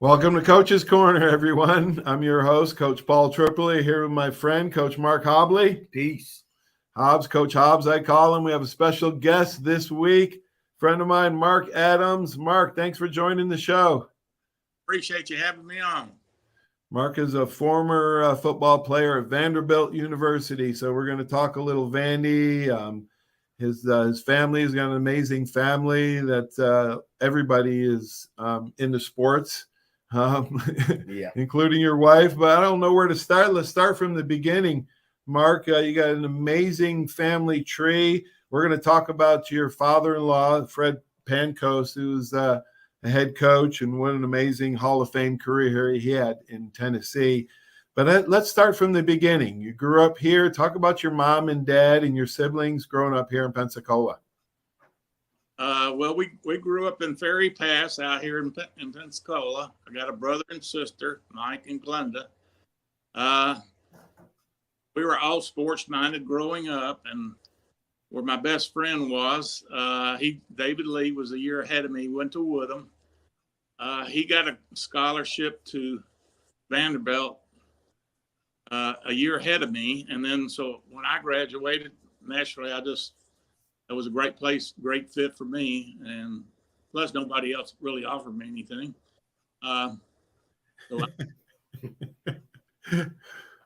Welcome to Coach's Corner, everyone. I'm your host, Coach Paul Tripoli, here with my friend, Coach Mark Hobley. Peace. Hobbs, Coach Hobbs, I call him. We have a special guest this week, friend of mine, Mark Adams. Mark, thanks for joining the show. Appreciate you having me on. Mark is a former football player at Vanderbilt University, so we're going to talk a little Vandy. His family has got an amazing family that everybody is into sports. Including your wife, but I don't know where to start. Let's start from the beginning. Mark, you got an amazing family tree. We're going to talk about your father-in-law, Fred Pancos, who's a head coach, and what an amazing Hall of Fame career he had in Tennessee. But let's start from the beginning. You grew up here. Talk about your mom and dad and your siblings growing up here in Pensacola. Well, we grew up in Ferry Pass out here in Pensacola. I got a brother and sister, Mike and Glenda. We were all sports-minded growing up, and where my best friend was, David Lee was a year ahead of me. He went to Woodham. He got a scholarship to Vanderbilt a year ahead of me, and then so when I graduated, naturally, it was a great place, great fit for me, and plus nobody else really offered me anything.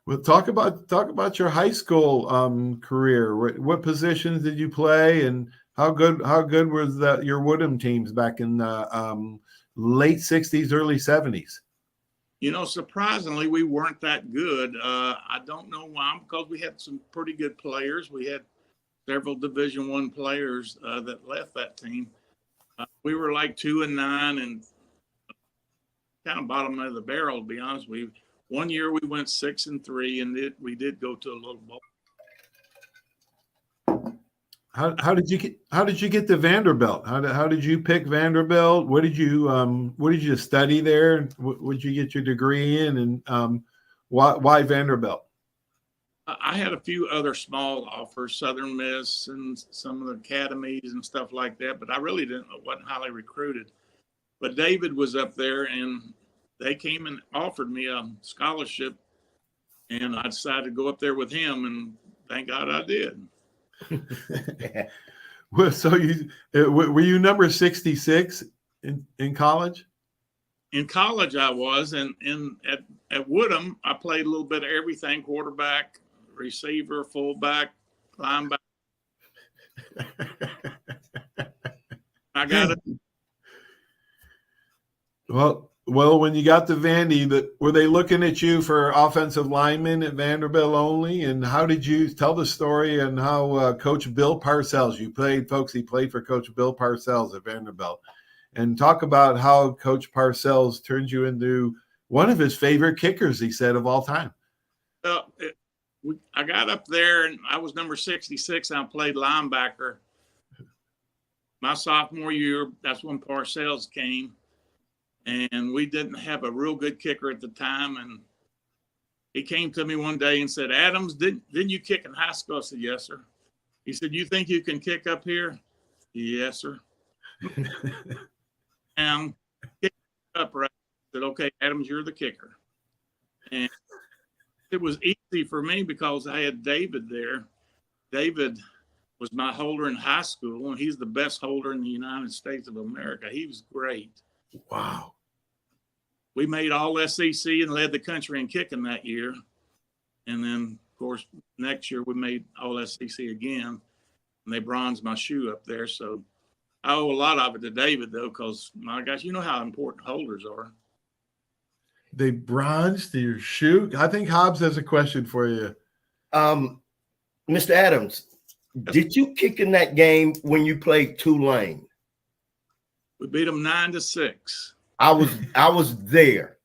Well, talk about your high school career. What positions did you play, and how good was your Woodham teams back in the late '60s, early '70s? You know, surprisingly, we weren't that good. I don't know why, because we had some pretty good players. We had several Division I players that left that team. We were like 2-9 and kind of bottom of the barrel, to be honest with you. One year we went 6-3, and we did go to a little bowl. How did you get to Vanderbilt? How did you pick Vanderbilt? What did you study there? What did you get your degree in, and why Vanderbilt? I had a few other small offers, Southern Miss and some of the academies and stuff like that, but I really wasn't highly recruited. But David was up there, and they came and offered me a scholarship, and I decided to go up there with him, and thank God I did. Well, so were you number 66 in college? In college, I was, and at Woodham, I played a little bit of everything: quarterback, receiver, fullback, linebacker. I got it. Well, when you got to Vandy, were they looking at you for offensive linemen at Vanderbilt only? And how did you tell the story and how Coach Bill Parcells, he played for Coach Bill Parcells at Vanderbilt, and talk about how Coach Parcells turned you into one of his favorite kickers, he said, of all time. I got up there, and I was number 66. I played linebacker. My sophomore year, that's when Parcells came, and we didn't have a real good kicker at the time. And he came to me one day and said, "Adams, didn't you kick in high school?" I said, "Yes, sir." He said, "You think you can kick up here?" "Yes, sir." And kick up right. I said, "Okay, Adams, you're the kicker." And it was easy for me because I had David there. David was my holder in high school, and he's the best holder in the United States of America. He was great. Wow. We made all SEC and led the country in kicking that year. And then, of course, next year we made all SEC again, and they bronzed my shoe up there. So I owe a lot of it to David, though, because, my gosh, you know how important holders are. They bronzed your shoe? I think Hobbs has a question for you. Mr. Adams, did you kick in that game when you played Tulane? We beat them 9-6. I was there.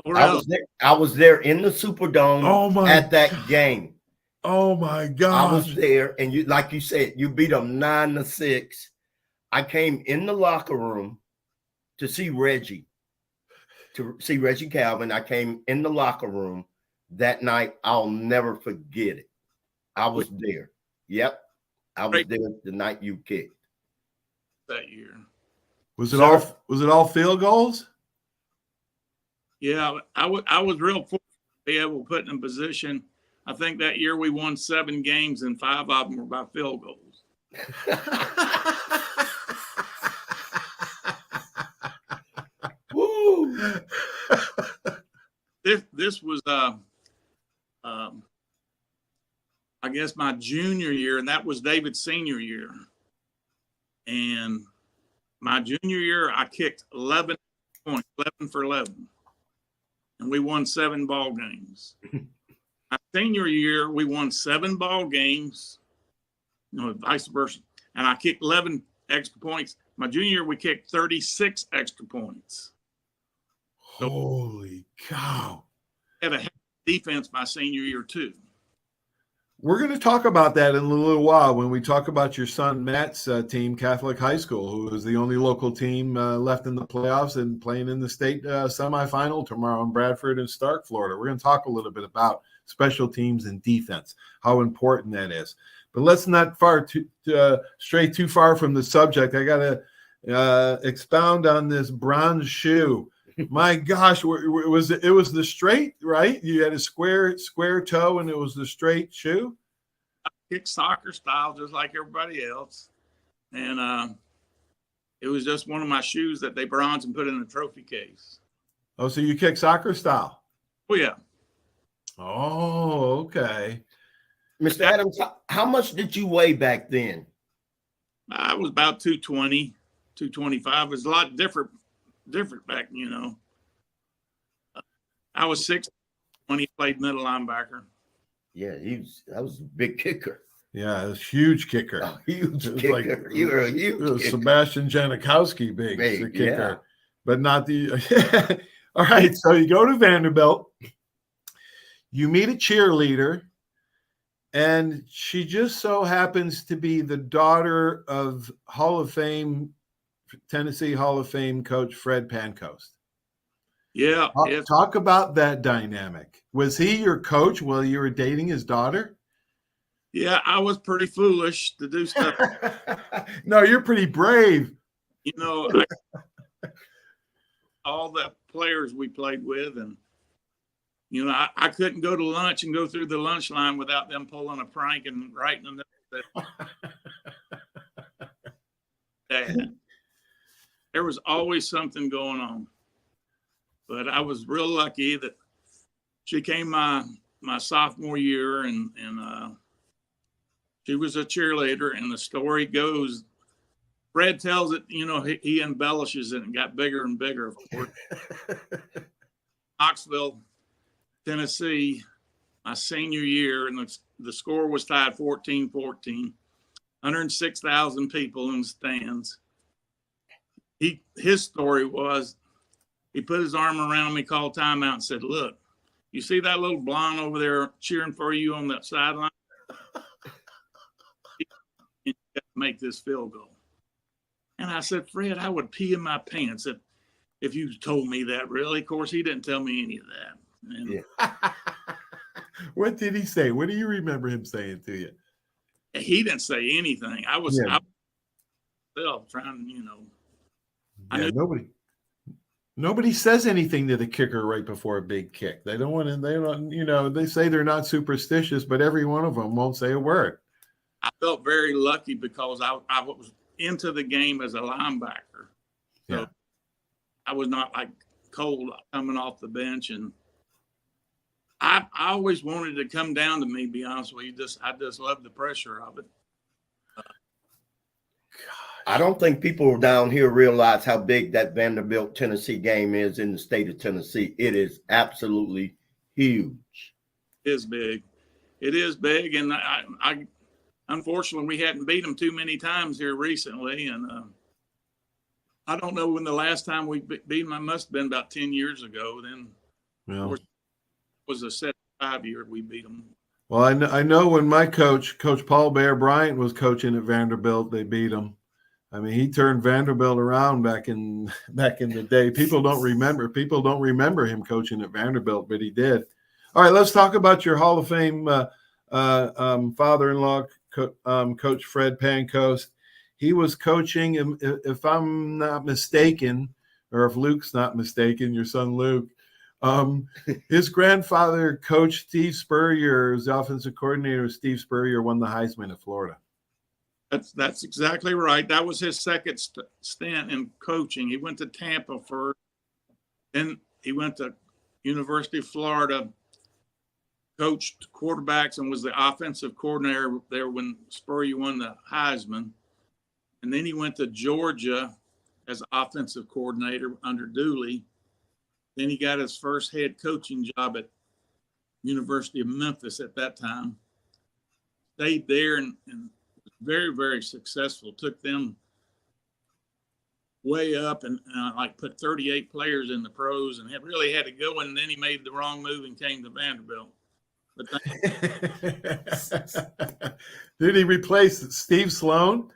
Oh, really? I was there in the Superdome at that game. Oh my God! I was there, and like you said, you beat them 9-6. I came in the locker room to see Reggie Calvin. I came in the locker room that night. I'll never forget it. I was there. Yep. I was there the night you kicked. That year. Was it all field goals? Yeah, I was real fortunate to be able to put in a position. I think that year we won 7 games and 5 of them were by field goals. Woo! This was I guess my junior year, and that was David's senior year. And my junior year, I kicked 11 points, 11 for 11, and we won 7 ball games. My senior year, we won 7 ball games, vice versa, and I kicked 11 extra points. My junior year, we kicked 36 extra points. Holy cow! Had a defense my senior year too. We're going to talk about that in a little while when we talk about your son Matt's team, Catholic High School, who is the only local team left in the playoffs and playing in the state semifinal tomorrow in Bradford and Stark, Florida. We're going to talk a little bit about special teams and defense, how important that is. But let's not stray too far from the subject. I got to expound on this bronze shoe. My gosh, it was the straight, right? You had a square toe, and it was the straight shoe. I kicked soccer style just like everybody else, and it was just one of my shoes that they bronzed and put in the trophy case. Oh, so you kick soccer style? Oh yeah. Oh, okay. Mr. Adams, how much did you weigh back then? I was about 220, 225. It was a lot different back, I was 6 when he played middle linebacker. Yeah, that was a big kicker. Yeah, it was huge kicker. A huge kicker. Like, you were a huge it was kicker. Sebastian Janikowski big the kicker. Yeah. But not the all right, so you go to Vanderbilt, you meet a cheerleader, and she just so happens to be the daughter of Tennessee Hall of Fame coach Fred Pancoast. Yeah. Talk about that dynamic. Was he your coach while you were dating his daughter? Yeah, I was pretty foolish to do stuff. No, you're pretty brave. All the players we played with, and I couldn't go to lunch and go through the lunch line without them pulling a prank and writing them that there was always something going on. But I was real lucky that she came my sophomore year, and she was a cheerleader. And the story goes, Fred tells it, he embellishes it and got bigger and bigger, of course. Knoxville, Tennessee, my senior year, and the score was tied 14-14, 106,000 people in the stands. His story was, he put his arm around me, called timeout, and said, "Look, you see that little blonde over there cheering for you on that sideline? You got to make this field goal." And I said, "Fred, I would pee in my pants if you told me that, really." Of course, he didn't tell me any of that. And yeah. What did he say? What do you remember him saying to you? He didn't say anything. I was trying, Nobody says anything to the kicker right before a big kick. They don't, they say they're not superstitious, but every one of them won't say a word. I felt very lucky because I was into the game as a linebacker. So yeah. I was not like cold coming off the bench, and I always wanted to come down to me, be honest with you. I just love the pressure of it. I don't think people down here realize how big that Vanderbilt, Tennessee game is in the state of Tennessee. It is absolutely huge. It is big. It is big, and I unfortunately we hadn't beat them too many times here recently, and I don't know when the last time we beat them. It must have been about 10 years ago. Then it was a 75 year we beat them. Well, I know when my Coach Paul Bear Bryant was coaching at Vanderbilt, they beat him. I mean, he turned Vanderbilt around back in the day. People don't remember him coaching at Vanderbilt, but he did. All right, let's talk about your Hall of Fame father-in-law, Coach Fred Pancoast. He was coaching, if I'm not mistaken, or if Luke's not mistaken, your son Luke His grandfather, Coach Steve Spurrier, was the offensive coordinator. Steve Spurrier won the Heisman at Florida. That's exactly right. That was his second stint in coaching. He went to Tampa first, then he went to University of Florida, coached quarterbacks, and was the offensive coordinator there when Spurrier won the Heisman. And then he went to Georgia as offensive coordinator under Dooley. Then he got his first head coaching job at University of Memphis at that time. Stayed there and was very, very successful. Took them way up and like put 38 players in the pros and really had to go. And then he made the wrong move and came to Vanderbilt. But did he replace Steve Sloan?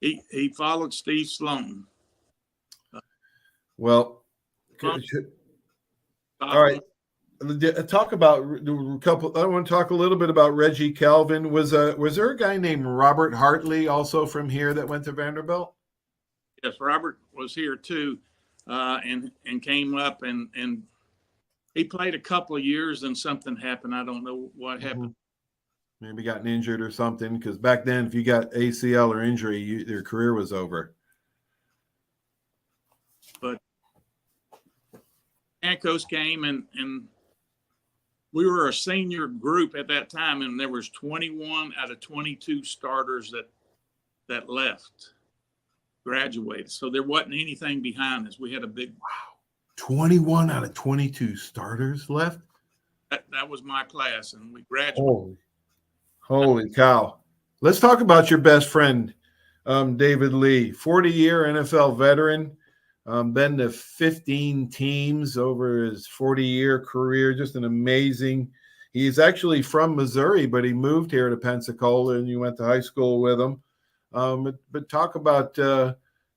He followed Steve Sloan. Well, all right. Talk about a couple. I want to talk a little bit about Reggie Calvin. Was there a guy named Robert Hartley also from here that went to Vanderbilt? Yes, Robert was here too, and came up and he played a couple of years and something happened. I don't know what happened. Maybe gotten injured or something, because back then, if you got ACL or injury, your career was over. But Ancos came and we were a senior group at that time, and there was 21 out of 22 starters that left, graduated. So there wasn't anything behind us. We had a big 21 out of 22 starters left. That was my class, and we graduated. Holy cow. Let's talk about your best friend, David Lee, 40-year NFL veteran, been to 15 teams over his 40-year career. Just an amazing. He's actually from Missouri, but he moved here to Pensacola, and you went to high school with him. But talk about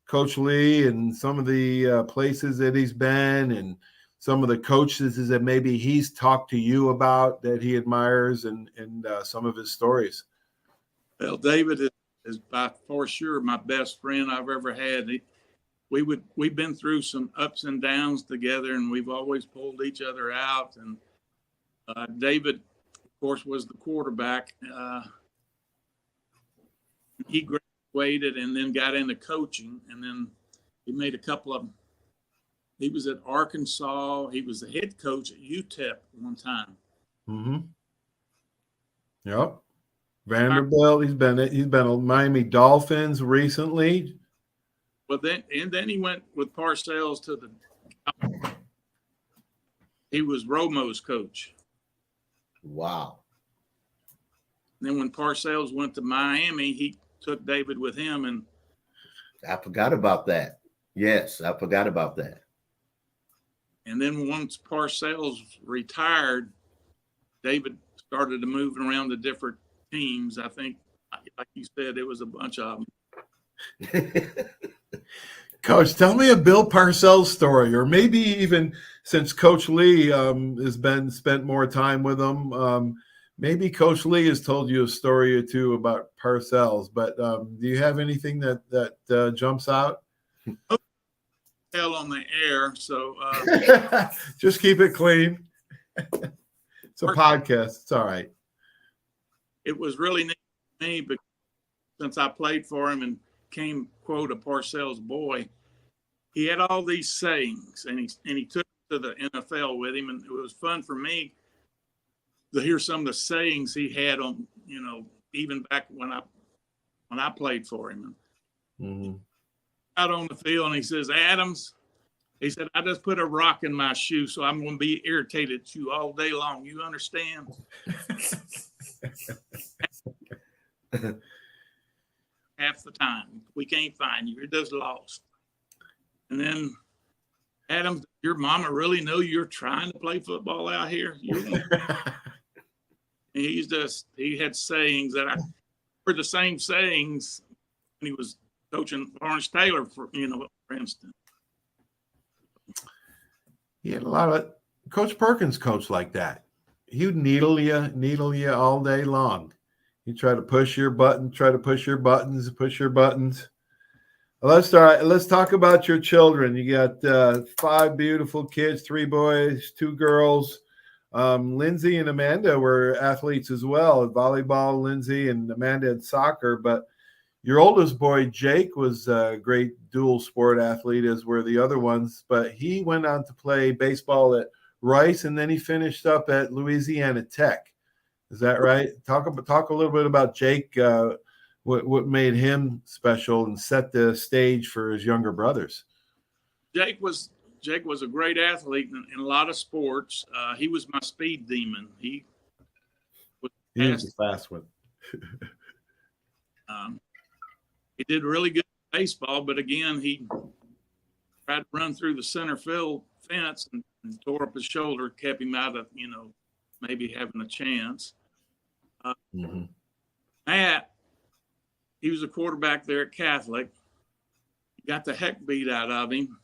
Coach Lee and some of the places that he's been and some of the coaches that maybe he's talked to you about that he admires and some of his stories. Well, David is by for sure my best friend I've ever had. We've been through some ups and downs together, and we've always pulled each other out. And David, of course, was the quarterback. He graduated and then got into coaching, and then he made a couple of. He was at Arkansas. He was the head coach at UTEP one time. Mm-hmm. Yep. Vanderbilt. He's been at Miami Dolphins recently. But then he went with Parcells to the. He was Romo's coach. Wow. And then when Parcells went to Miami, he took David with him, and I forgot about that. Yes, I forgot about that. And then once Parcells retired, David started to move around to different teams. I think, like you said, it was a bunch of them. Coach, tell me a Bill Parcells story, or maybe even since Coach Lee has spent more time with him, maybe Coach Lee has told you a story or two about Parcells. But do you have anything that jumps out? Hell on the air, so just keep it clean. It's a podcast. It's all right. It was really neat to me, but since I played for him and came, quote, a Parcells boy, he had all these sayings, and he took it to the NFL with him, and it was fun for me to hear some of the sayings he had on, even back when I played for him. Mm-hmm. Out on the field, and he says, Adams, he said, I just put a rock in my shoe, so I'm going to be irritated at you all day long. You understand? Half the time. We can't find you. You're just lost. And then, Adams, does your mama really know you're trying to play football out here? He had sayings that were the same sayings when he was coaching Lawrence Taylor, for instance. He had a lot of Coach Perkins coach like that. He would needle you all day long. He tried to push your buttons. Let's start. Let's talk about your children. You got 5 beautiful kids, 3 boys, 2 girls. Lindsay and Amanda were athletes as well. Volleyball, Lindsay, and Amanda had soccer. But your oldest boy, Jake, was a great dual sport athlete, as were the other ones. But he went on to play baseball at Rice, and then he finished up at Louisiana Tech. Is that right? Talk a little bit about Jake. What made him special and set the stage for his younger brothers? Jake was a great athlete in a lot of sports. He was my speed demon. He was the fast one. He did really good in baseball, but again, he tried to run through the center field fence and tore up his shoulder, kept him out of, maybe having a chance. Matt, he was a quarterback there at Catholic. He got the heck beat out of him.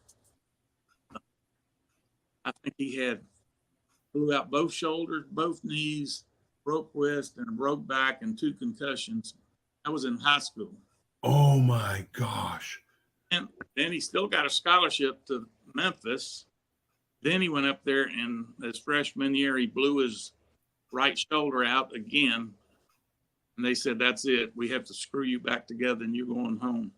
I think he blew out both shoulders, both knees, broke wrist, and a broke back, and 2 concussions. That was in high school. Oh my gosh. And then he still got a scholarship to Memphis. Then he went up there, and his freshman year, he blew his right shoulder out again. And they said, that's it. We have to screw you back together, and you're going home.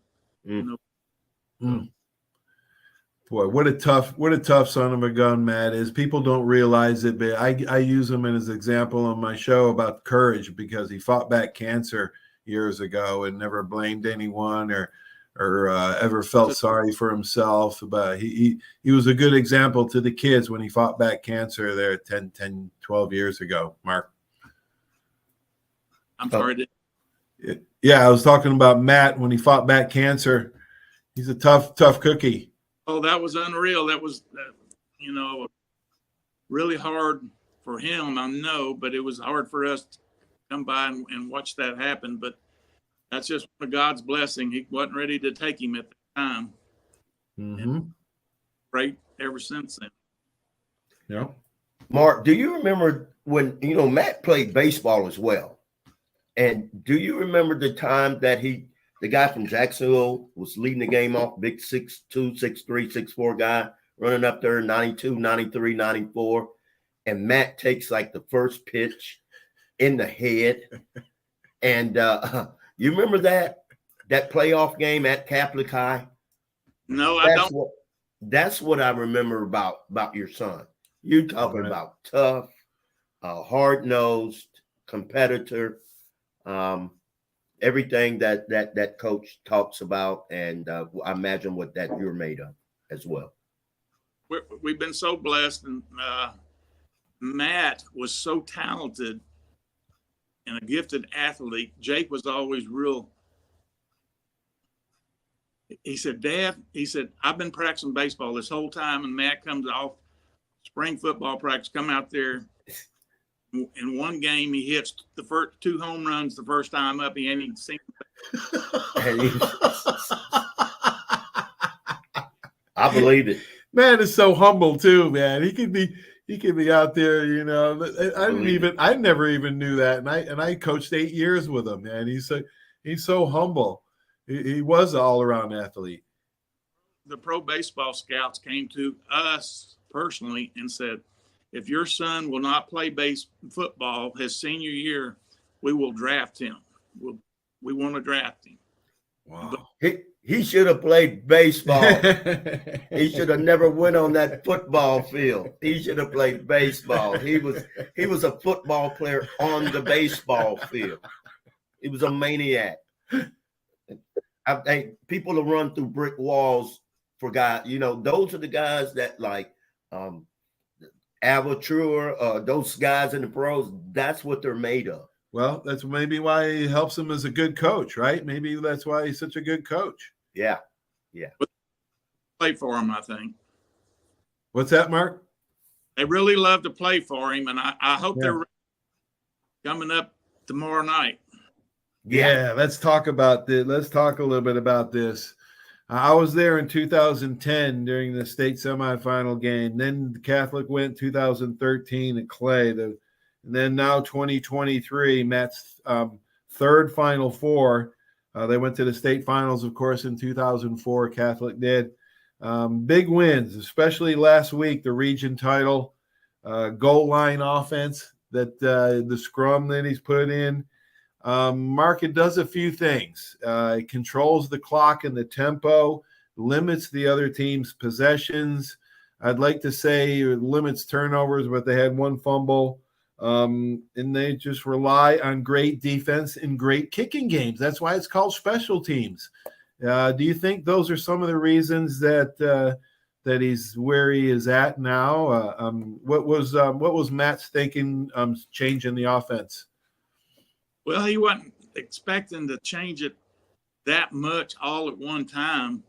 Boy, what a tough son of a gun Matt is. People don't realize it, but I use him as an example on my show about courage, because he fought back cancer years ago and never blamed anyone or ever felt sorry for himself. But he was a good example to the kids when he fought back cancer there 10, 12 years ago. Mark. I'm sorry. Yeah, I was talking about Matt when he fought back cancer. He's a tough cookie. Oh, that was unreal. That was, really hard for him, I know, but it was hard for us to come by and watch that happen. But that's just one of God's blessing. He wasn't ready to take him at the time. And great ever since then. Yeah. Mark, do you remember when, Matt played baseball as well? And do you remember the time that the guy from Jacksonville was leading the game off, big 6'2", 6'3", 6'4" guy, running up there 92, 93, 94, and Matt takes like the first pitch in the head. And you remember that playoff game at Catholic High? No, I don't. That's what I remember about your son. You're talking about tough, hard-nosed competitor. Everything that coach talks about, and I imagine what that you're made of as well. We've been so blessed, and Matt was so talented and a gifted athlete. Jake was always real. He said, Dad, I've been practicing baseball this whole time, and Matt comes off spring football practice, come out there. In one game, he hits the first 2 home runs the first time up. He ain't even seen I believe it. Man is so humble too, man. He could be out there, I never even knew that. And I coached 8 years with him, man. He's so humble. He was an all-around athlete. The pro baseball scouts came to us personally and said, if your son will not play football his senior year, we will draft him. We want to draft him. Wow. He should have played baseball. He should have never went on that football field. He should have played baseball. He was a football player on the baseball field. He was a maniac. I think people will run through brick walls for guys. Those are the guys that like Avature, those guys in the pros, that's what they're made of. Well, that's maybe why he helps him as a good coach, right? Maybe that's why he's such a good coach. Yeah. But play for him, I think. What's that, Mark? They really love to play for him, and I hope they're coming up tomorrow night. Yeah, let's talk about this. Let's talk a little bit about this. I was there in 2010 during the state semifinal game. Then the Catholic went 2013 at Clay. And then now 2023, Matt's third Final Four. They went to the state finals, of course, in 2004. Catholic did. Big wins, especially last week, the region title, goal line offense that the scrum that he's put in. Mark, it does a few things. It controls the clock and the tempo, limits the other team's possessions. I'd like to say it limits turnovers, but they had one fumble. And they just rely on great defense and great kicking games. That's why it's called special teams. Do you think those are some of the reasons that he's where he is at now? What was Matt's thinking changing the offense? Well, he wasn't expecting to change it that much all at one time.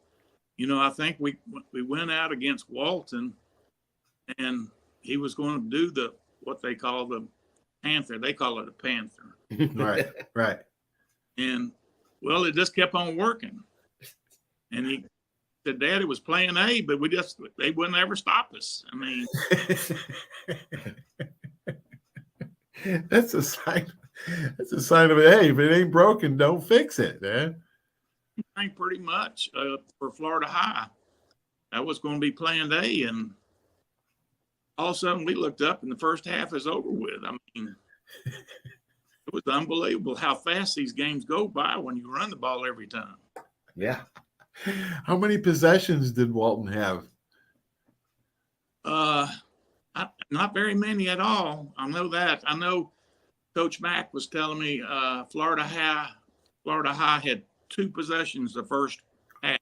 I think we went out against Walton, and he was going to do what they call the Panther. They call it a Panther. Right. And, well, it just kept on working. And he said, Daddy was playing A, but they wouldn't ever stop us. I mean, that's a sign. That's a sign of it. Hey, if it ain't broken, don't fix it, man. I think pretty much for Florida High, that was going to be planned A, and all of a sudden we looked up and the first half is over with. I mean, it was unbelievable how fast these games go by when you run the ball every time. Yeah. How many possessions did Walton have? Not very many at all. I know that. I know Coach Mack was telling me Florida High had 2 possessions the first half.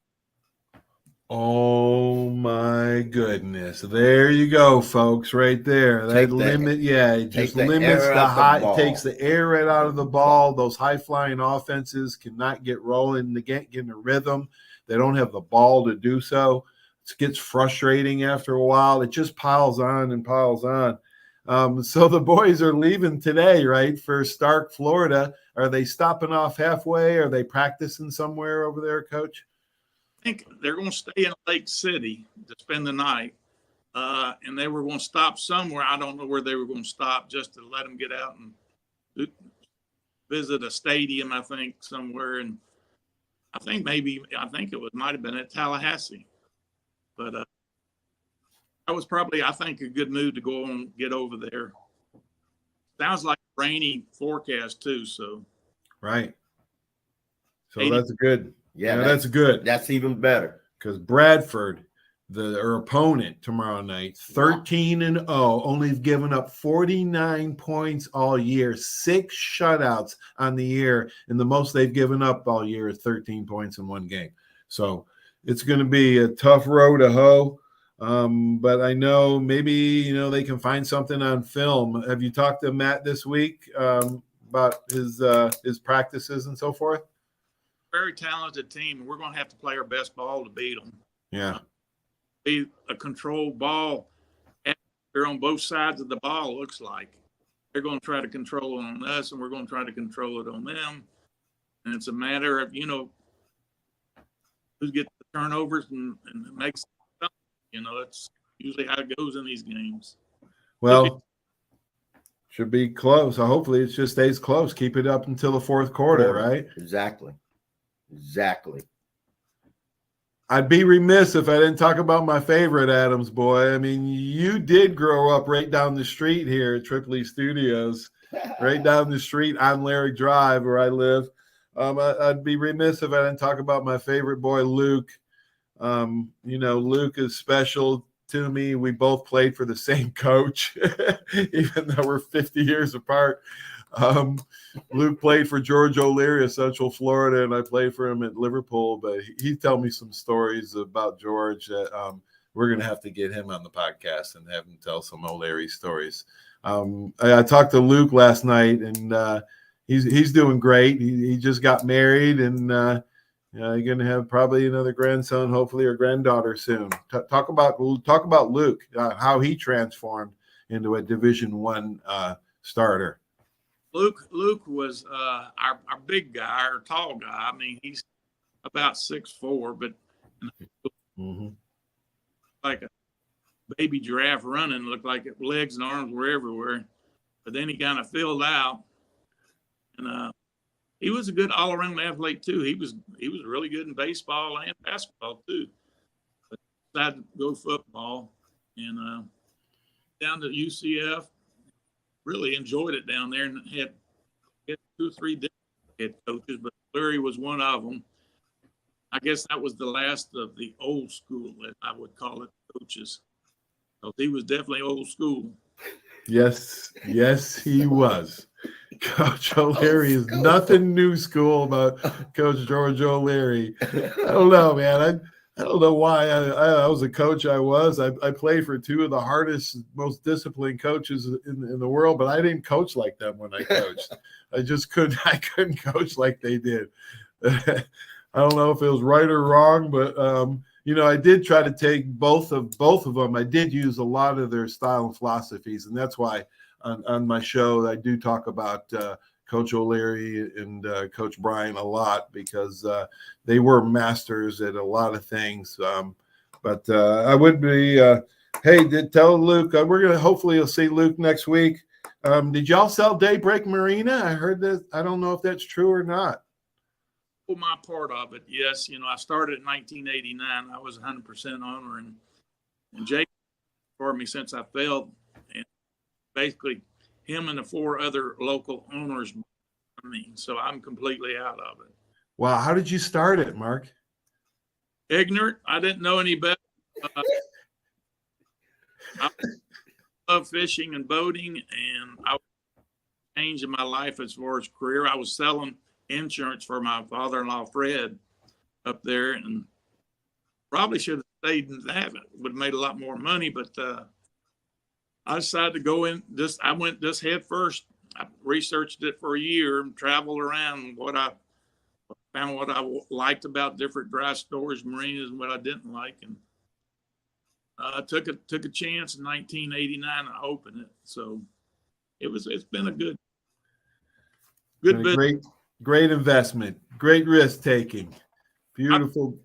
Oh my goodness. There you go, folks, right there. That it just limits the high, takes the air right out of the ball. Those high-flying offenses cannot get rolling. They can't get in a rhythm. They don't have the ball to do so. It gets frustrating after a while. It just piles on and piles on. So the boys are leaving today, right, for Stark, Florida. Are they stopping off halfway? Are they practicing somewhere over there, Coach? I think they're going to stay in Lake City to spend the night, and they were going to stop somewhere. I don't know where they were going to stop, just to let them get out and visit a stadium, I think, somewhere. And I think might have been at Tallahassee. But that was probably, I think, a good move to go and get over there. Sounds like a rainy forecast, too. So right. So that's good. Yeah, that's good. That's even better. Because Bradford, their opponent tomorrow night, 13-0, only given up 49 points all year, 6 shutouts on the year, and the most they've given up all year is 13 points in one game. So it's going to be a tough row to hoe. But I know maybe, they can find something on film. Have you talked to Matt this week about his practices and so forth? Very talented team. We're going to have to play our best ball to beat them. Yeah. Be a controlled ball. They're on both sides of the ball, looks like. They're going to try to control it on us, and we're going to try to control it on them. And it's a matter of, who gets the turnovers and makes something. That's usually how it goes in these games. Well, should be close. So hopefully it just stays close. Keep it up until the fourth quarter, right? Exactly. I'd be remiss if I didn't talk about my favorite Adams boy. I mean, you did grow up right down the street here at Tripoli Studios, right down the street on Larry Drive where I live. I'd be remiss if I didn't talk about my favorite boy, Luke. Luke is special to me. We both played for the same coach, even though we're 50 years apart. Luke played for George O'Leary of Central Florida, and I played for him at Liverpool. But he told me some stories about George that we're going to have to get him on the podcast and have him tell some O'Leary stories. I talked to Luke last night, and he's doing great. He just got married, and you're going to have probably another grandson, hopefully, or granddaughter soon. Talk about Luke, how he transformed into a Division I starter. Luke was our big guy, our tall guy. I mean, he's about 6'4", but like a baby giraffe running, looked like his legs and arms were everywhere. But then he kind of filled out, and he was a good all-around athlete too. He was really good in baseball and basketball too. But decided to go football and down to UCF. Really enjoyed it down there and had 2 or 3 different head coaches, but Larry was one of them. I guess that was the last of the old school, as I would call it, coaches. So he was definitely old school. Yes, he was. Coach O'Leary is nothing new school about Coach George O'Leary. I don't know, man. I don't know why I was a coach. I played for 2 of the hardest, most disciplined coaches in the world, but I didn't coach like them when I coached. I couldn't coach like they did. I don't know if it was right or wrong, but I did try to take both of them. I did use a lot of their style and philosophies, and that's why on my show I do talk about Coach O'Leary and Coach Brian a lot, because they were masters at a lot of things. But I would be, tell Luke, hopefully you'll see Luke next week. Did y'all sell Daybreak Marina? I heard that. I don't know if that's true or not. For my part of it, yes. I started in 1989. I was 100% owner, and Jake for me since I failed, and basically him and the 4 other local owners. So I'm completely out of it. Wow, how did you start it, Mark? Ignorant. I didn't know any better. I love fishing and boating, and I was changing my life as far as career. I was selling insurance for my father-in-law Fred up there, and probably should have stayed in that. Would have made a lot more money, but I decided to go in. I went this head first. I researched it for a year and traveled around. What I liked about different dry storage marinas and what I didn't like, and I took a chance in 1989 to open it. So it's been a good business. Great investment, great risk taking, beautiful.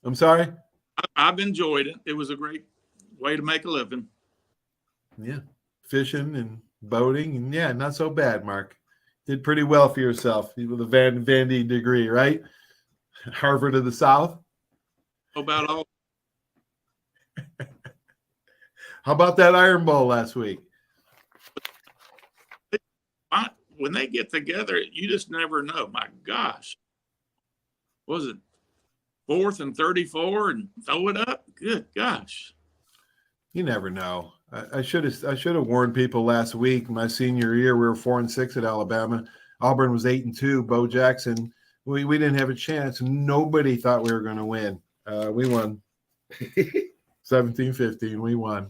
I'm sorry. I've enjoyed it. It was a great way to make a living. Yeah, fishing and boating, and yeah, not so bad, Mark. Did pretty well for yourself with a Vandy degree, right? Harvard of the South. About all. How about that Iron Bowl last week? When they get together, you just never know. My gosh. Was it 4th and 34 and throw it up? Good gosh. You never know. I should have warned people last week. My senior year, we were 4-6 at Alabama. Auburn was 8-2. Bo Jackson, we didn't have a chance. Nobody thought we were going to win. We won 17-15. We won.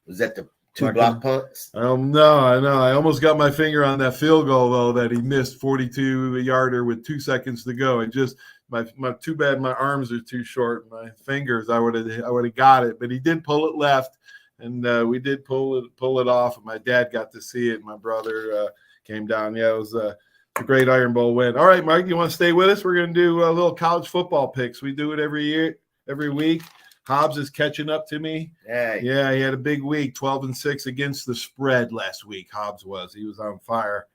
Was that the 2 block punts? No, I know. I almost got my finger on that field goal though that he missed, 42-yarder with 2 seconds to go. It just my too bad my arms are too short. My fingers, I would have got it, but he did pull it left, and we did pull it off. My dad got to see it. My brother came down. Yeah, it was a great Iron Bowl win. All right, Mike, you want to stay with us? We're going to do a little college football picks. We do it every week. Hobbs is catching up to me. Hey. Yeah, he had a big week, 12-6 against the spread last week. Hobbs he was on fire.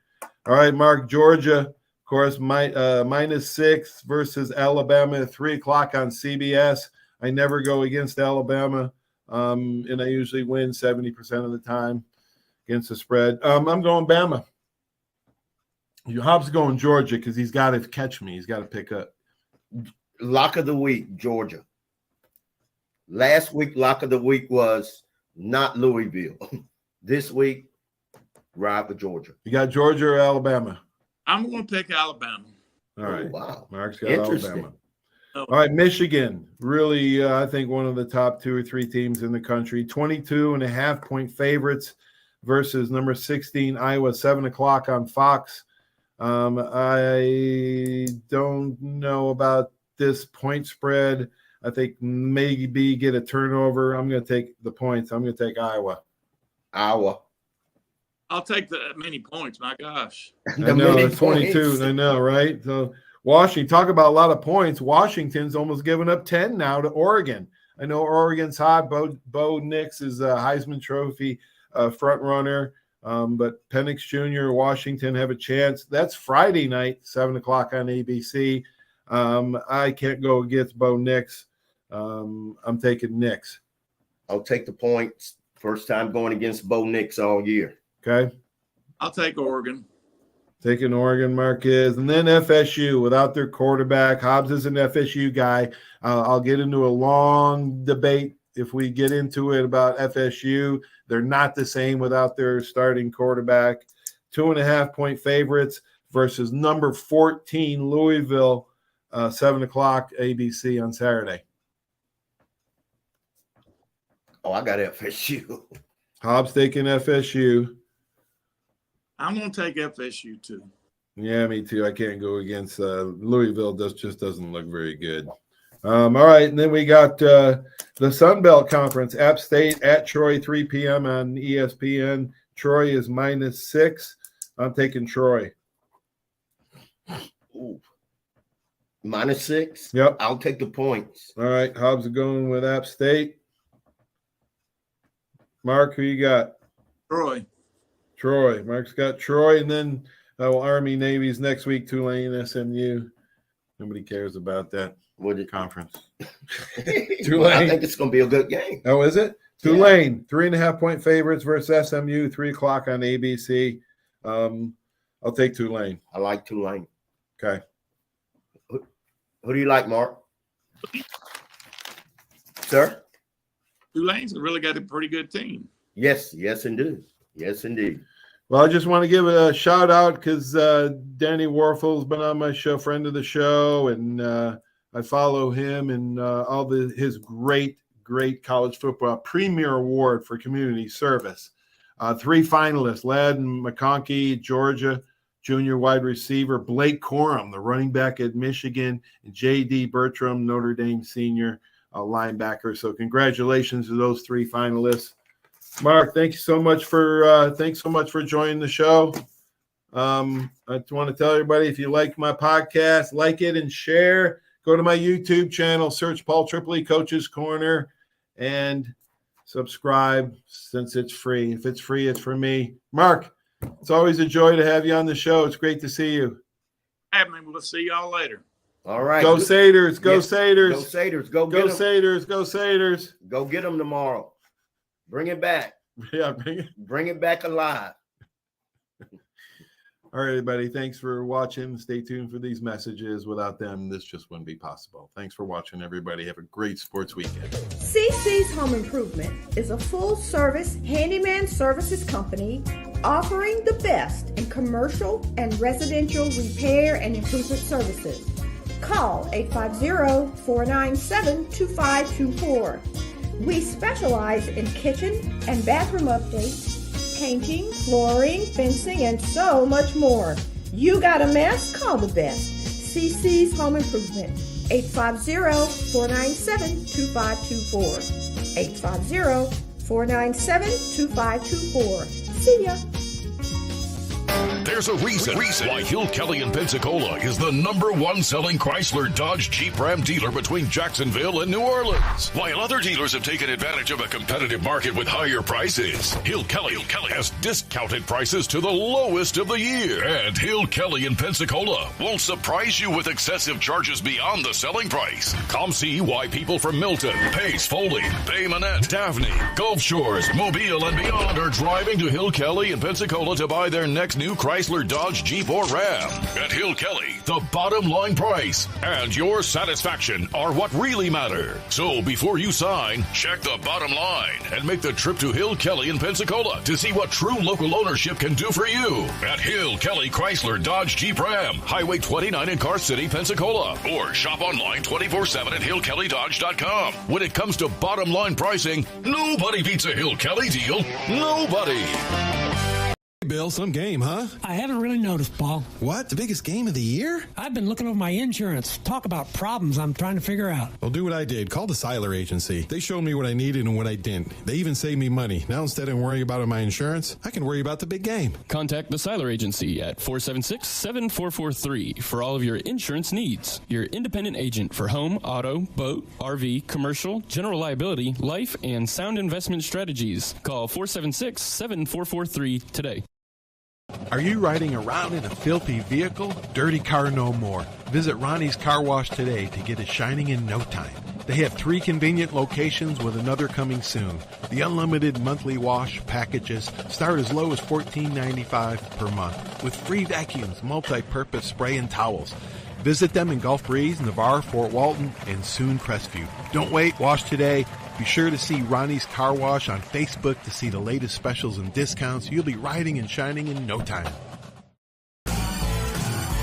All right, Mark, Georgia, of course, -6 versus Alabama at 3:00 on CBS. I never go against Alabama, and I usually win 70% of the time against the spread. I'm going Bama. Hobbs is going Georgia because he's got to catch me. He's got to pick up. Lock of the week, Georgia. Last week, lock of the week was not Louisville. This week, ride for Georgia. You got Georgia or Alabama? I'm going to pick Alabama. All right. Oh, wow. Mark's got Alabama. Oh. All right, Michigan. Really, I think one of the top 2 or 3 teams in the country. 22.5-point favorites versus number 16, Iowa, 7:00 on Fox. I don't know about this point spread. I think maybe get a turnover. I'm going to take the points. I'm going to take Iowa. Iowa. I'll take the many points. My gosh. I know, it's 22. I know, right? So Washington, talk about a lot of points. Washington's almost given up 10 now to Oregon. I know Oregon's hot. Bo Nix is a Heisman Trophy front runner. But Penix Jr., Washington have a chance. That's Friday night, 7 o'clock on ABC. I can't go against Bo Nix. I'm taking Nix. I'll take the points. First time going against Bo Nix all year. Okay. I'll take Oregon. Taking Oregon, Marquez. And then FSU without their quarterback. Hobbs is an FSU guy. I'll get into a long debate if we get into it about FSU. They're not the same without their starting quarterback. 2.5-point favorites versus number 14 Louisville, 7 o'clock ABC on Saturday. Oh, I got FSU. Hobbs taking FSU. I'm going to take FSU too. Yeah, me too. I can't go against Louisville. Just doesn't look very good. All right, and then we got the Sun Belt Conference. App State at Troy, 3 p.m. on ESPN. Troy is -6. I'm taking Troy. Ooh. -6? Yep. I'll take the points. All right, Hobbs are going with App State. Mark, who you got? Troy. Troy. Mark's got Troy, and then Army, Navy's next week, Tulane, SMU. Nobody cares about that conference. Well, I think it's going to be a good game. Oh, is it? Tulane, 3.5-point favorites versus SMU, 3 o'clock on ABC. I'll take Tulane. I like Tulane. Okay. Who do you like, Mark? Sir? Tulane's really got a pretty good team. Yes, indeed. Yes, indeed. Well, I just want to give a shout out because Danny Warfel's been on my show, friend of the show, and I follow him and all his great college football premier award for community service. 3 finalists: Ladden McConkey, Georgia, junior wide receiver; Blake Corum, the running back at Michigan; and J.D. Bertram, Notre Dame senior linebacker. So congratulations to those 3 finalists. Mark, thanks so much for joining the show. I just want to tell everybody, if you like my podcast, like it and share. Go to my YouTube channel, search Paul Tripoli Coach's Corner, and subscribe since it's free. If it's free, it's for me. Mark, it's always a joy to have you on the show. It's great to see you. We'll see y'all later. All right. Go Satyrs. Go Satyrs. Go Satyrs. Go get 'em. Satyrs. Go Satyrs. Go get them tomorrow. Bring it back. Yeah, bring it back alive. All right, everybody. Thanks for watching. Stay tuned for these messages. Without them, this just wouldn't be possible. Thanks for watching, everybody. Have a great sports weekend. CC's Home Improvement is a full-service handyman services company offering the best in commercial and residential repair and improvement services. Call 850-497-2524. We specialize in kitchen and bathroom updates, painting, flooring, fencing, and so much more. You got a mess? Call the best. CC's Home Improvement. 850-497-2524. 850-497-2524. See ya. There's a reason why Hill Kelly in Pensacola is the #1 selling Chrysler Dodge Jeep Ram dealer between Jacksonville and New Orleans. While other dealers have taken advantage of a competitive market with higher prices, Hill Kelly has discounted prices to the lowest of the year. And Hill Kelly in Pensacola won't surprise you with excessive charges beyond the selling price. Come see why people from Milton, Pace, Foley, Bay Minette, Daphne, Gulf Shores, Mobile, and beyond are driving to Hill Kelly in Pensacola to buy their next new Chrysler, Dodge, Jeep, or Ram. At Hill Kelly, the bottom line price and your satisfaction are what really matter. So before you sign, check the bottom line and make the trip to Hill Kelly in Pensacola to see what true local ownership can do for you. At Hill Kelly Chrysler, Dodge, Jeep, Ram, Highway 29 in Car City, Pensacola. Or shop online 24/7 at hillkellydodge.com. When it comes to bottom line pricing, nobody beats a Hill Kelly deal. Nobody. Bill, some game, huh? I haven't really noticed, Paul. What? The biggest game of the year? I've been looking over my insurance. Talk about problems I'm trying to figure out. Well, do what I did. Call the Seiler Agency. They showed me what I needed and what I didn't. They even saved me money. Now, instead of worrying about my insurance, I can worry about the big game. Contact the Seiler Agency at 476-7443 for all of your insurance needs. Your independent agent for home, auto, boat, RV, commercial, general liability, life, and sound investment strategies. Call 476-7443 today. Are you riding around in a filthy vehicle? Dirty car no more. Visit Ronnie's Car Wash today to get it shining in no time. They have 3 convenient locations with another coming soon. The unlimited monthly wash packages start as low as $14.95 per month with free vacuums, multi-purpose spray and towels. Visit them in Gulf Breeze, Navarre, Fort Walton, and soon Crestview. Don't wait, wash today. Be sure to see Ronnie's Car Wash on Facebook to see the latest specials and discounts. You'll be riding and shining in no time.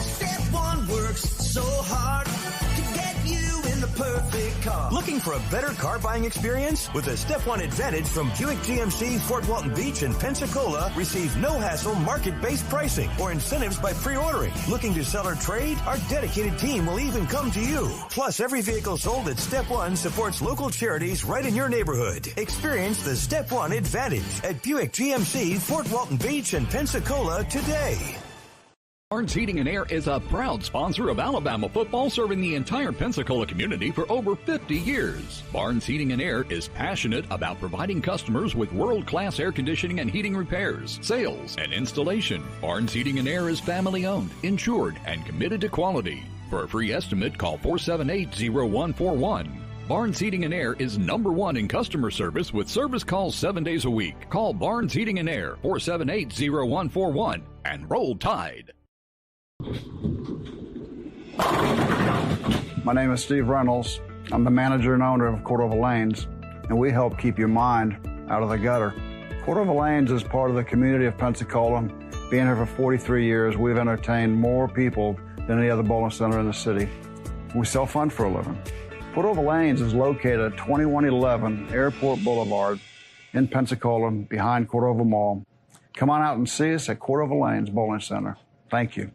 Step One works so hard to get you in the perfect car. Looking for a better car buying experience? With the Step One Advantage from Buick GMC, Fort Walton Beach, and Pensacola, receive no-hassle market-based pricing or incentives by pre-ordering. Looking to sell or trade? Our dedicated team will even come to you. Plus, every vehicle sold at Step One supports local charities right in your neighborhood. Experience the Step One Advantage at Buick GMC, Fort Walton Beach, and Pensacola today. Barnes Heating and Air is a proud sponsor of Alabama football, serving the entire Pensacola community for over 50 years. Barnes Heating and Air is passionate about providing customers with world-class air conditioning and heating repairs, sales, and installation. Barnes Heating and Air is family-owned, insured, and committed to quality. For a free estimate, call 478-0141. Barnes Heating and Air is #1 in customer service with service calls 7 days a week. Call Barnes Heating and Air, 478-0141, and roll Tide. My name is Steve Reynolds. I'm the manager and owner of Cordova Lanes, and we help keep your mind out of the gutter. Cordova Lanes is part of the community of Pensacola. Being here for 43 years, we've entertained more people than any other bowling center in the city. We sell fun for a living. Cordova Lanes is located at 2111 Airport Boulevard in Pensacola, behind Cordova Mall. Come on out and see us at Cordova Lanes Bowling Center. Thank you.